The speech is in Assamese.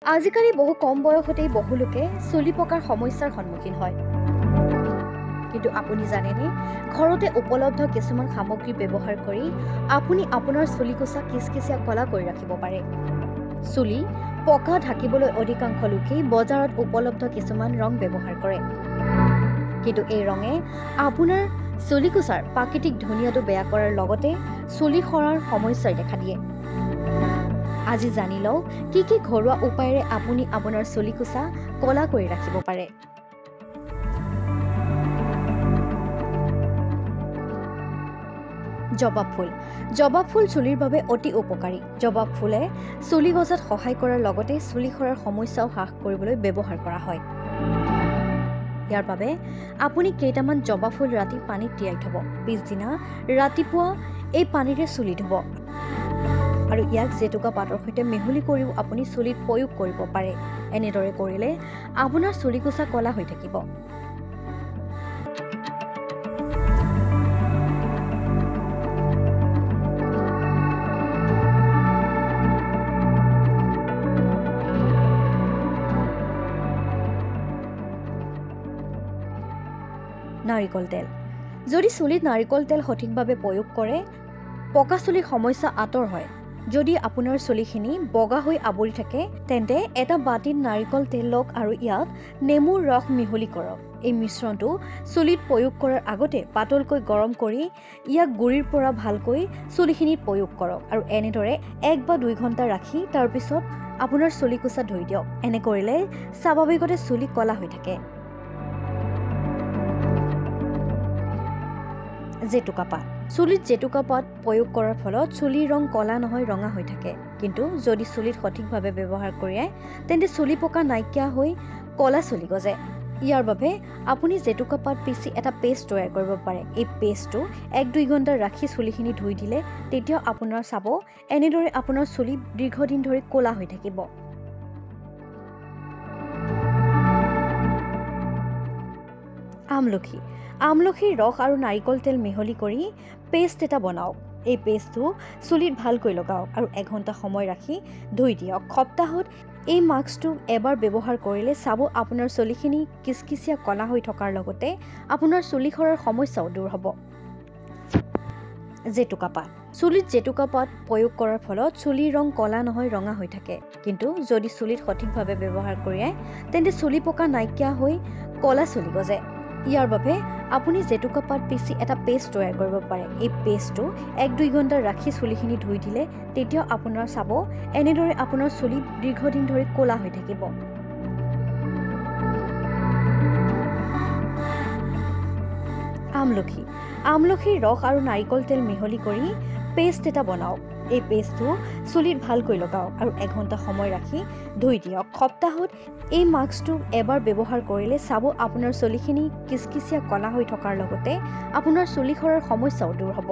আজিকালি বহু কম বয়সতেই বহু লোকে চুলি পকাৰ সমস্যাৰ সন্মুখীন হয়। কিন্তু আপুনি জানেনে, ঘৰতে উপলব্ধ কিছুমান সামগ্ৰী ব্যৱহাৰ কৰি আপুনি আপোনাৰ চুলিকোছা কিচকিচিয়া কলা কৰি ৰাখিব পাৰে। চুলি পকা ঢাকিবলৈ অধিকাংশ লোকেই বজাৰত উপলব্ধ কিছুমান ৰং ব্যৱহাৰ কৰে। কিন্তু এই ৰঙে আপোনাৰ চুলিকোছাৰ প্ৰাকৃতিক ধুনীয়াটো বেয়া কৰাৰ লগতে চুলি সৰাৰ সমস্যাই দেখা দিয়ে। আজি জানি লওঁ কি ঘৰুৱা উপায়েৰে আপুনি আপোনাৰ চুলিকোছা কলা কৰি ৰাখিব পাৰে। জবাব ফুল। জবাব ফুল চুলিৰ বাবে অতি উপকাৰী। জবাব ফুলে চুলি গজাত সহায় কৰাৰ লগতে চুলি সৰাৰ সমস্যাও হ্ৰাস কৰিবলৈ ব্যৱহাৰ কৰা হয়। ইয়াৰ বাবে আপুনি কেইটামান জবা ফুল ৰাতি পানীত তিয়াই থব। পিছদিনা ৰাতিপুৱা এই পানীৰে চুলি ধুব আৰু ইয়াক জেতুকা পাতৰ সৈতে মিহলি কৰিও আপুনি চুলিত প্ৰয়োগ কৰিব পাৰে। এনেদৰে কৰিলে আপোনাৰ চুলিকোছা কলা হৈ থাকিব। নাৰিকল তেল। যদি চুলিত নাৰিকল তেল সঠিকভাৱে প্ৰয়োগ কৰে, পকা চুলিৰ সমস্যা আঁতৰ হয়। যদি আপোনাৰ চুলিখিনি বগা হৈ আৱৰি থাকে, তেন্তে এটা বাটিত নাৰিকল তেল লওক আৰু ইয়াত নেমুৰ ৰস মিহলি কৰক। এই মিশ্ৰণটো চুলিত প্ৰয়োগ কৰাৰ আগতে পাতলকৈ গৰম কৰি ইয়াক গুৰিৰ পৰা ভালকৈ চুলিখিনিত প্ৰয়োগ কৰক আৰু এনেদৰে 1 বা 2 ঘণ্টা ৰাখি তাৰ পিছত আপোনাৰ চুলিকোছা ধুই দিয়ক। এনে কৰিলে স্বাভাৱিকতে চুলি কলা হৈ থাকে। জেতুকা পাত। চুলিত জেতুকা পাত প্ৰয়োগ কৰাৰ ফলত চুলিৰ ৰং কলা নহয়, ৰঙা হৈ থাকে। কিন্তু যদি চুলিত সঠিকভাৱে ব্যৱহাৰ কৰে, তেন্তে চুলি পকা নাইকিয়া হৈ কলা চুলি গজে। ইয়াৰ বাবে আপুনি জেতুকা পাত পিচি এটা পেষ্ট তৈয়াৰ কৰিব পাৰে। এই পেষ্টটো 1-2 ঘণ্টা ৰাখি চুলিখিনি ধুই দিলে তেতিয়া আপোনাৰ চাব এনেদৰে আপোনাৰ চুলি দীৰ্ঘদিন ধৰি কলা হৈ থাকিব। আমলখি। আমলখিৰ ৰস আৰু নাৰিকল তেল মিহলি কৰি পেষ্ট এটা বনাওক। এই পেষ্টটো চুলিত ভালকৈ লগাওক আৰু 1 ঘণ্টা সময় ৰাখি ধুই দিয়ক। সপ্তাহত এই মাস্কটো এবাৰ ব্যৱহাৰ কৰিলে চাব আপোনাৰ চুলিখিনি কিচকিচিয়া কলা হৈ থকাৰ লগতে আপোনাৰ চুলি সৰাৰ সমস্যাও দূৰ হ'ব। জেতুকা পাত। চুলিত জেতুকা পাত প্ৰয়োগ কৰাৰ ফলত চুলিৰ ৰং কলা নহয়, ৰঙা হৈ থাকে। কিন্তু যদি চুলিত সঠিকভাৱে ব্যৱহাৰ কৰে, তেন্তে চুলি পকা নাইকিয়া হৈ কলা চুলি গজে। ইয়াৰ বাবে আপুনি জেতুকা পাত পিচি এটা পেষ্ট তৈয়াৰ কৰিব পাৰে। এই পেষ্টটো 1-2 ঘণ্টা ৰাখি চুলিখিনি ধুই দিলে তেতিয়া আপোনাৰ চাব এনেদৰে আপোনাৰ চুলি দীৰ্ঘদিন ধৰি কলা হৈ থাকিব। আমলখি। আমলখিৰ ৰস আৰু নাৰিকল তেল মিহলি কৰি পেষ্ট এটা বনাওক। এই পেষ্টটো চুলিত ভালকৈ লগাওক আৰু 1 ঘণ্টা সময় ৰাখি ধুই দিয়ক। সপ্তাহত এই মাস্কটো এবাৰ ব্যৱহাৰ কৰিলে চাব আপোনাৰ চুলিখিনি কিচকিচিয়া কলা হৈ থকাৰ লগতে আপোনাৰ চুলি সৰাৰ সমস্যাও দূৰ হ'ব।